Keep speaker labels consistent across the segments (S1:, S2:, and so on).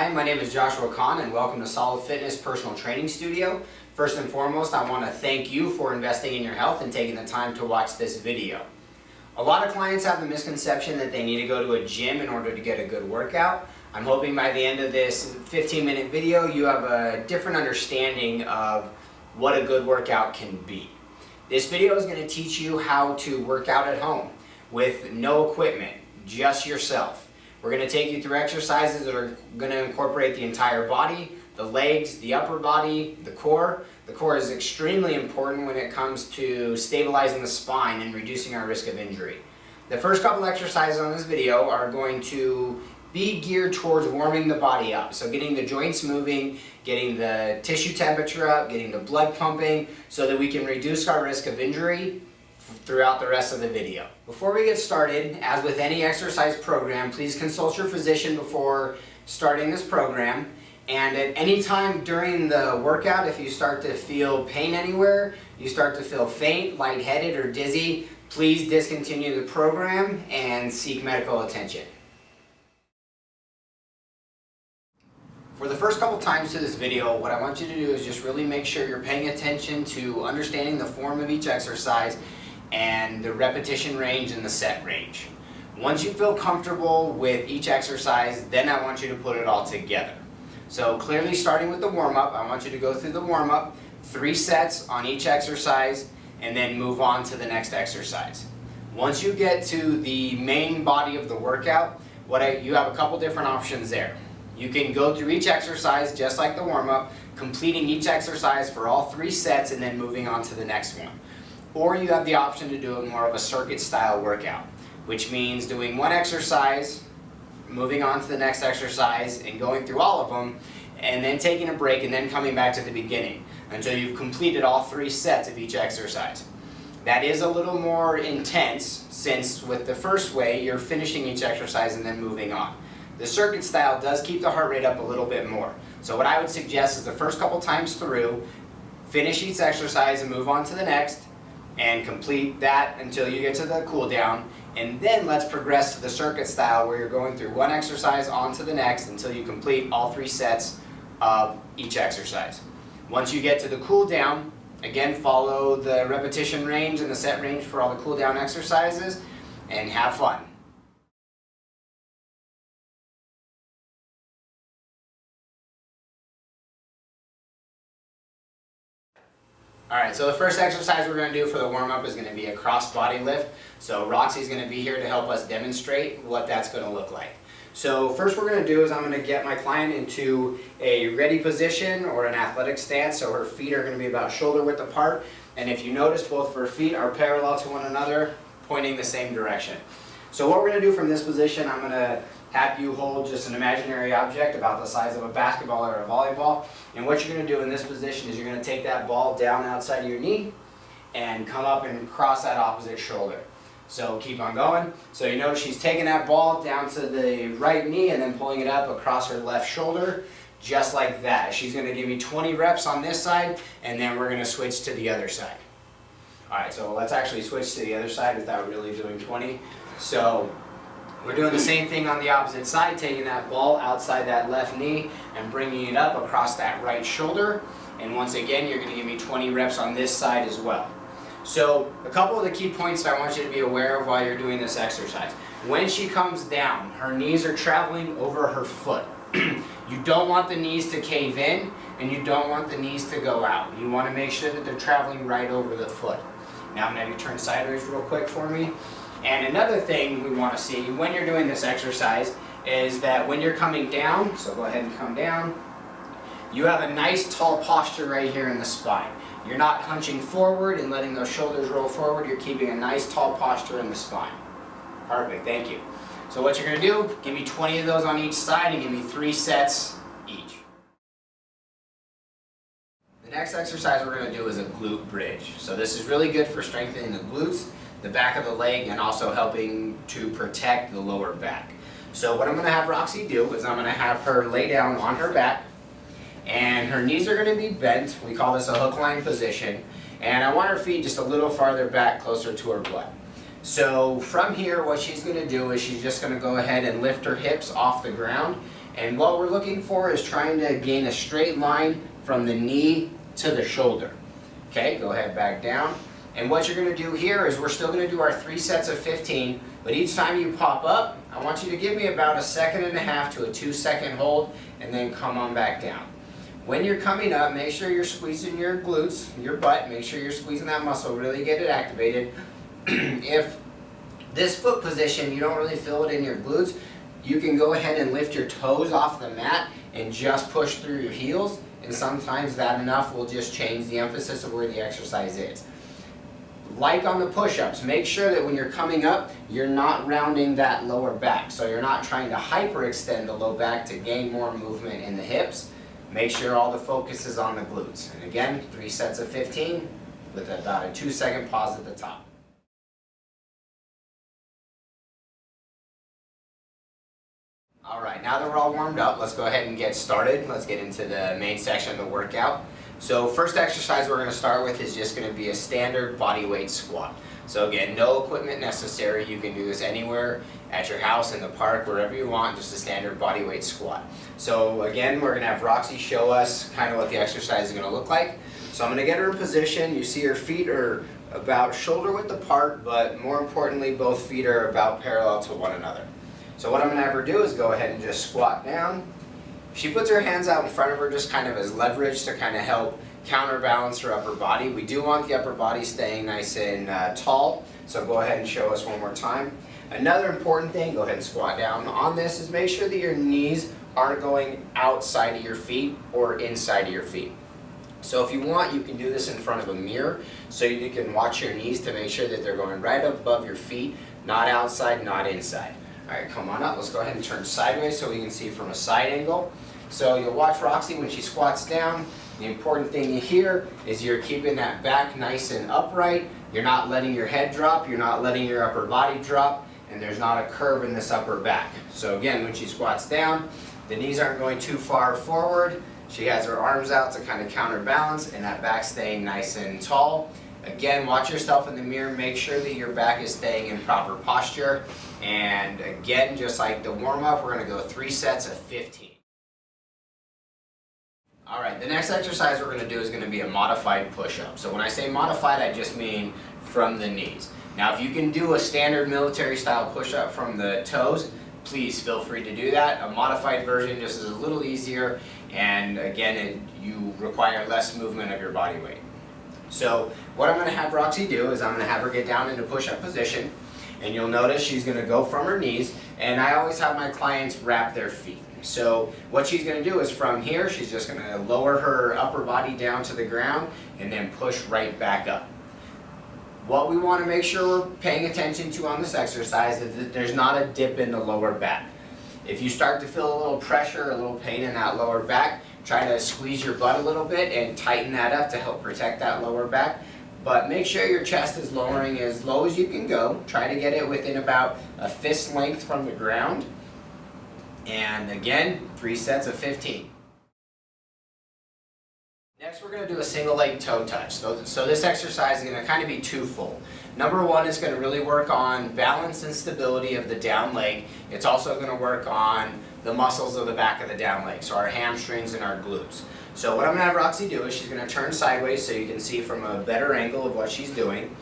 S1: Hi, my name is Joshua Kahn and welcome to Solid Fitness Personal Training Studio. First and foremost, I want to thank you for investing in your health and taking the time to watch this video. A lot of clients have the misconception that they need to go to a gym in order to get a good workout. I'm hoping by the end of this 15-minute video you have a different understanding of what a good workout can be. This video is going to teach you how to work out at home with no equipment, just yourself. We're going to take you through exercises that are going to incorporate the entire body, the legs, the upper body, the core. The core is extremely important when it comes to stabilizing the spine and reducing our risk of injury. The first couple exercises on this video are going to be geared towards warming the body up. So getting the joints moving, getting the tissue temperature up, getting the blood pumping so that we can reduce our risk of injury throughout the rest of the video. Before we get started, as with any exercise program, please consult your physician before starting this program. And at any time during the workout, if you start to feel pain anywhere, you start to feel faint, lightheaded, or dizzy, please discontinue the program and seek medical attention. For the first couple times to this video, what I want you to do is just really make sure you're paying attention to understanding the form of each exercise and the repetition range and the set range. Once you feel comfortable with each exercise, then I want you to put it all together. So clearly starting with the warm-up, I want you to go through the warm-up, 3 sets on each exercise, and then move on to the next exercise. Once you get to the main body of the workout, you have a couple different options there. You can go through each exercise just like the warm-up, completing each exercise for all 3 sets and then moving on to the next one. Or you have the option to do it more of a circuit style workout, which means doing one exercise, moving on to the next exercise and going through all of them, and then taking a break and then coming back to the beginning until you've completed all 3 sets of each exercise. That is a little more intense since with the first way you're finishing each exercise and then moving on. The circuit style does keep the heart rate up a little bit more. So what I would suggest is the first couple times through, finish each exercise and move on to the next, and complete that until you get to the cool down, and then let's progress to the circuit style where you're going through one exercise on to the next until you complete all 3 sets of each exercise. Once you get to the cool down, again follow the repetition range and the set range for all the cool down exercises and have fun. Alright, so the first exercise we're going to do for the warm-up is going to be a cross-body lift. So Roxy's going to be here to help us demonstrate what that's going to look like. So first we're going to do is I'm going to get my client into a ready position or an athletic stance. So her feet are going to be about shoulder width apart. And if you notice, both of her feet are parallel to one another, pointing the same direction. So what we're going to do from this position, I'm going to have you hold just an imaginary object about the size of a basketball or a volleyball. And what you're going to do in this position is you're going to take that ball down outside of your knee and come up and cross that opposite shoulder. So keep on going. So you notice she's taking that ball down to the right knee and then pulling it up across her left shoulder, just like that. She's going to give me 20 reps on this side, and then we're going to switch to the other side. Alright, so let's actually switch to the other side without really doing 20. So we're doing the same thing on the opposite side, taking that ball outside that left knee and bringing it up across that right shoulder. And once again, you're going to give me 20 reps on this side as well. So a couple of the key points that I want you to be aware of while you're doing this exercise. When she comes down, her knees are traveling over her foot. You don't want the knees to cave in and you don't want the knees to go out. You want to make sure that they're traveling right over the foot. Now I'm going to have you turn sideways real quick for me. And another thing we want to see when you're doing this exercise is that when you're coming down, so go ahead and come down, you have a nice tall posture right here in the spine. You're not hunching forward and letting those shoulders roll forward, you're keeping a nice tall posture in the spine. Perfect, thank you. So what you're going to do, give me 20 of those on each side and give me 3 sets each. The next exercise we're going to do is a glute bridge. So this is really good for strengthening the glutes, the back of the leg, and also helping to protect the lower back. So what I'm going to have Roxy do is I'm going to have her lay down on her back and her knees are going to be bent. We call this a hook line position, and I want her feet just a little farther back, closer to her butt. So from here what she's going to do is she's just going to go ahead and lift her hips off the ground And what we're looking for is trying to gain a straight line from the knee to the shoulder. Okay, go ahead, back down. And what you're going to do here is we're still going to do our 3 sets of 15, but each time you pop up, I want you to give me about 1.5 seconds to a 2-second hold, and then come on back down. When you're coming up, make sure you're squeezing your glutes, your butt, make sure you're squeezing that muscle, really get it activated. If this foot position, you don't really feel it in your glutes, you can go ahead and lift your toes off the mat and just push through your heels, and sometimes that enough will just change the emphasis of where the exercise is. Like on the push-ups, make sure that when you're coming up, you're not rounding that lower back. So you're not trying to hyperextend the low back to gain more movement in the hips. Make sure all the focus is on the glutes. And again, 3 sets of 15 with about a 2-second pause at the top. All right, now that we're all warmed up, let's go ahead and get started. Let's get into the main section of the workout. So first exercise we're going to start with is just going to be a standard body weight squat. So again, no equipment necessary. You can do this anywhere, at your house, in the park, wherever you want, just a standard body weight squat. So again, we're going to have Roxy show us kind of what the exercise is going to look like. So I'm going to get her in position. You see her feet are about shoulder width apart, but more importantly, both feet are about parallel to one another. So what I'm going to have her do is go ahead and just squat down. She puts her hands out in front of her just kind of as leverage to kind of help counterbalance her upper body. We do want the upper body staying nice and tall, so go ahead and show us one more time. Another important thing, go ahead and squat down on this, is make sure that your knees aren't going outside of your feet or inside of your feet. So if you want, you can do this in front of a mirror so you can watch your knees to make sure that they're going right above your feet, not outside, not inside. All right, come on up. Let's go ahead and turn sideways so we can see from a side angle. So you'll watch Roxy when she squats down. The important thing here is you're keeping that back nice and upright. You're not letting your head drop. You're not letting your upper body drop. And there's not a curve in this upper back. So again, when she squats down, the knees aren't going too far forward. She has her arms out to kind of counterbalance, and that back staying nice and tall. Again, watch yourself in the mirror. Make sure that your back is staying in proper posture. And again, just like the warm-up, we're going to go 3 sets of 15. All right, the next exercise we're going to do is going to be a modified push-up. So when I say modified, I just mean from the knees. Now, if you can do a standard military-style push-up from the toes, please feel free to do that. A modified version just is a little easier, and again, you require less movement of your body weight. So what I'm going to have Roxy do is I'm going to have her get down into push-up position, and you'll notice she's going to go from her knees, and I always have my clients wrap their feet. So what she's going to do is from here, she's just going to lower her upper body down to the ground and then push right back up. What we want to make sure we're paying attention to on this exercise is that there's not a dip in the lower back. If you start to feel a little pressure, a little pain in that lower back, try to squeeze your butt a little bit and tighten that up to help protect that lower back. But make sure your chest is lowering as low as you can go. Try to get it within about a fist length from the ground. And again, 3 sets of 15. Next, we're going to do a single leg toe touch. So this exercise is going to kind of be twofold. Number one is going to really work on balance and stability of the down leg. It's also going to work on the muscles of the back of the down leg, so our hamstrings and our glutes. So what I'm going to have Roxy do is she's going to turn sideways so you can see from a better angle of what she's doing.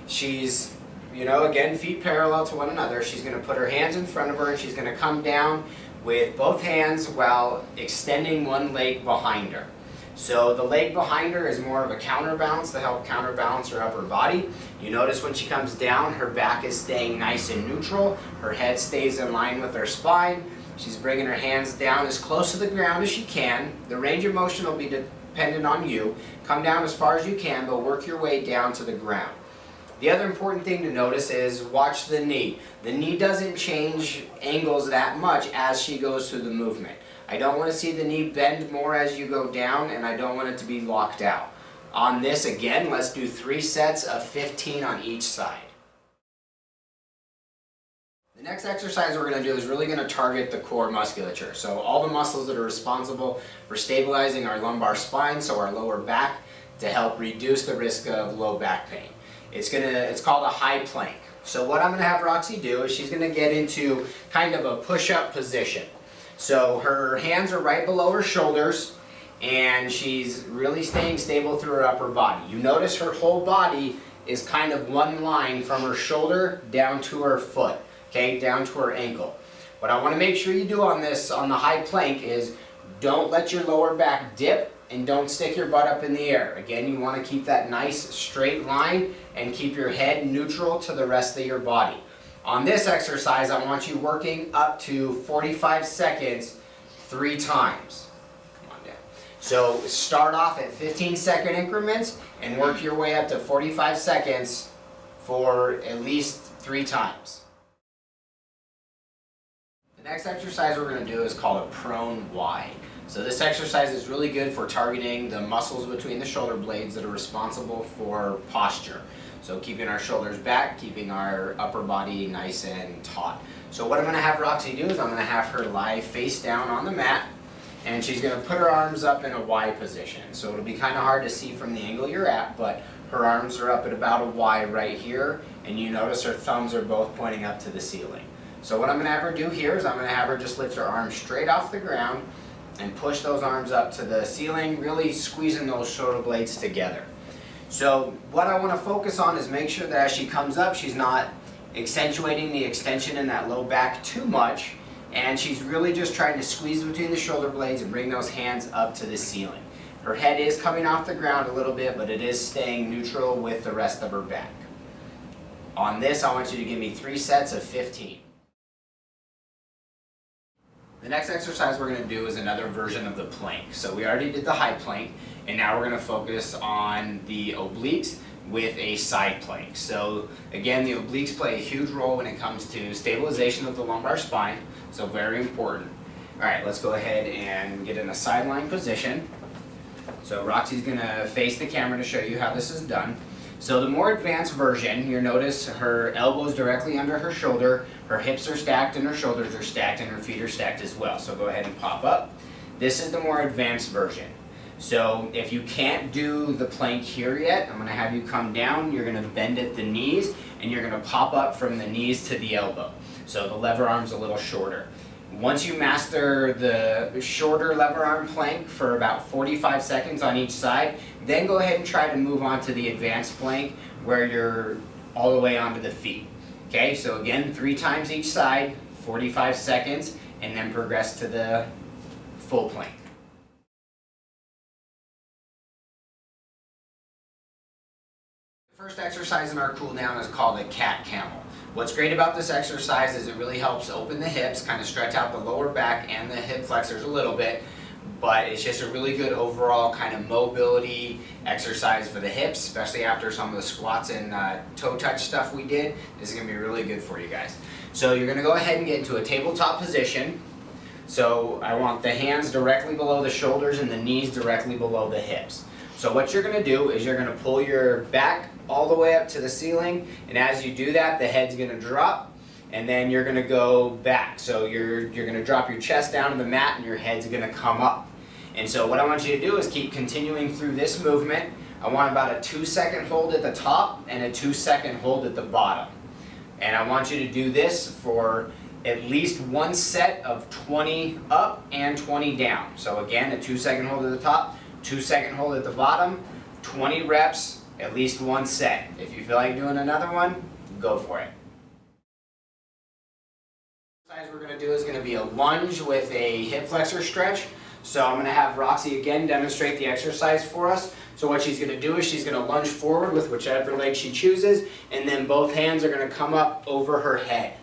S1: She's, again, feet parallel to one another. She's going to put her hands in front of her and she's going to come down with both hands while extending one leg behind her. So the leg behind her is more of a counterbalance to help counterbalance her upper body. You notice when she comes down, her back is staying nice and neutral. Her head stays in line with her spine. She's bringing her hands down as close to the ground as she can. The range of motion will be dependent on you. Come down as far as you can, but work your way down to the ground. The other important thing to notice is watch the knee. The knee doesn't change angles that much as she goes through the movement. I don't want to see the knee bend more as you go down, and I don't want it to be locked out. On this, again, let's do 3 sets of 15 on each side. The next exercise we're going to do is really going to target the core musculature. So all the muscles that are responsible for stabilizing our lumbar spine, so our lower back, to help reduce the risk of low back pain. It's called a high plank. So what I'm going to have Roxy do is she's going to get into kind of a push-up position. So her hands are right below her shoulders, and she's really staying stable through her upper body. You notice her whole body is kind of one line from her shoulder down to her foot, okay, down to her ankle. What I want to make sure you do on this, on the high plank, is don't let your lower back dip and don't stick your butt up in the air. Again, you want to keep that nice straight line and keep your head neutral to the rest of your body. On this exercise, I want you working up to 45 seconds 3 times. Come on down. So start off at 15-second increments and work your way up to 45 seconds for at least 3 times. The next exercise we're going to do is called a prone Y. So this exercise is really good for targeting the muscles between the shoulder blades that are responsible for posture. So keeping our shoulders back, keeping our upper body nice and taut. So what I'm going to have Roxy do is I'm going to have her lie face down on the mat, and she's going to put her arms up in a Y position. So it'll be kind of hard to see from the angle you're at, but her arms are up at about a Y right here, and you notice her thumbs are both pointing up to the ceiling. So what I'm going to have her do here is I'm going to have her just lift her arms straight off the ground and push those arms up to the ceiling, really squeezing those shoulder blades together. So what I want to focus on is make sure that as she comes up, she's not accentuating the extension in that low back too much, and she's really just trying to squeeze between the shoulder blades and bring those hands up to the ceiling. Her head is coming off the ground a little bit, but it is staying neutral with the rest of her back. On this, I want you to give me 3 sets of 15. The next exercise we're going to do is another version of the plank. So we already did the high plank, and now we're going to focus on the obliques with a side plank. So again, the obliques play a huge role when it comes to stabilization of the lumbar spine, so very important. Alright, let's go ahead and get in a sideline position. So Roxy's going to face the camera to show you how this is done. So the more advanced version, you'll notice her elbows directly under her shoulder, her hips are stacked and her shoulders are stacked, and her feet are stacked as well. So go ahead and pop up. This is the more advanced version. So if you can't do the plank here yet, I'm going to have you come down, you're going to bend at the knees, and you're going to pop up from the knees to the elbow. So the lever arm's a little shorter. Once you master the shorter lever arm plank for about 45 seconds on each side, then go ahead and try to move on to the advanced plank where you're all the way onto the feet. Okay, so again, 3 times each side, 45 seconds, and then progress to the full plank. The first exercise in our cool down is called a cat camel. What's great about this exercise is it really helps open the hips, kind of stretch out the lower back and the hip flexors a little bit, but it's just a really good overall kind of mobility exercise for the hips, especially after some of the squats and toe touch stuff we did. This is going to be really good for you guys. So you're going to go ahead and get into a tabletop position. So I want the hands directly below the shoulders and the knees directly below the hips. So what you're going to do is you're going to pull your back all the way up to the ceiling, and as you do that, the head's going to drop, and then you're going to go back. So you're going to drop your chest down to the mat, and your head's going to come up. And so what I want you to do is keep continuing through this movement. I want about a 2-second hold at the top and a 2-second hold at the bottom. And I want you to do this for at least 1 set of 20 up and 20 down. So again, a 2-second hold at the top, 2-second hold at the bottom, 20 reps, at least 1 set. If you feel like doing another one, go for it. The exercise we're going to do is going to be a lunge with a hip flexor stretch. So I'm going to have Roxy again demonstrate the exercise for us. So what she's going to do is she's going to lunge forward with whichever leg she chooses, and then both hands are going to come up over her head.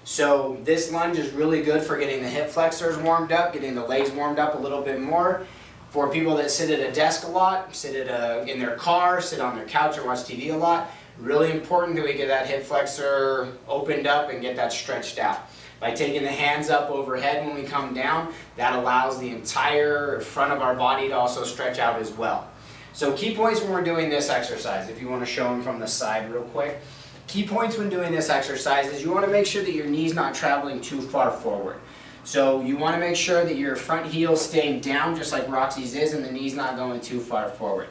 S1: So this lunge is really good for getting the hip flexors warmed up, getting the legs warmed up a little bit more. For people that sit at a desk a lot, sit in their car, sit on their couch or watch TV a lot, really important that we get that hip flexor opened up and get that stretched out. By taking the hands up overhead when we come down, that allows the entire front of our body to also stretch out as well. So key points when we're doing this exercise, if you want to show them from the side real quick. Key points when doing this exercise is you want to make sure that your knee's not traveling too far forward. So you want to make sure that your front heel is staying down just like Roxy's is, and the knee's not going too far forward.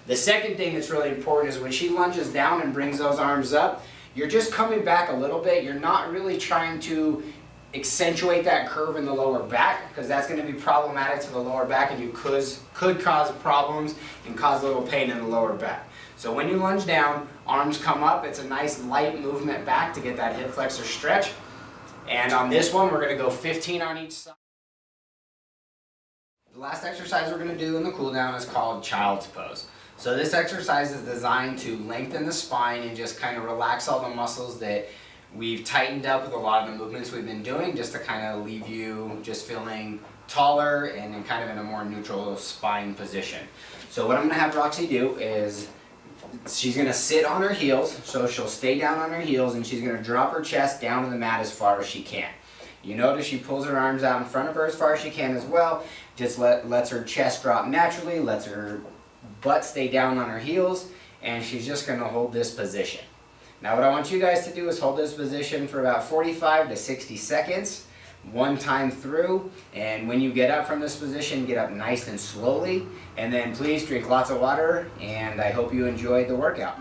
S1: The second thing that's really important is when she lunges down and brings those arms up, you're just coming back a little bit. You're not really trying to accentuate that curve in the lower back, because that's going to be problematic to the lower back, and you could cause problems and cause a little pain in the lower back. So when you lunge down, arms come up. It's a nice light movement back to get that hip flexor stretch. And on this one, we're going to go 15 on each side. The last exercise we're going to do in the cool down is called child's pose. So this exercise is designed to lengthen the spine and just kind of relax all the muscles that we've tightened up with a lot of the movements we've been doing, just to kind of leave you just feeling taller and kind of in a more neutral spine position. So what I'm going to have Roxy do is she's going to sit on her heels, so she'll stay down on her heels, and she's going to drop her chest down to the mat as far as she can. You notice she pulls her arms out in front of her as far as she can as well, just lets her chest drop naturally, lets her butt stay down on her heels, and she's just going to hold this position. Now what I want you guys to do is hold this position for about 45 to 60 seconds, one time through, and when you get up from this position, get up nice and slowly, and then please drink lots of water, and I hope you enjoyed the workout.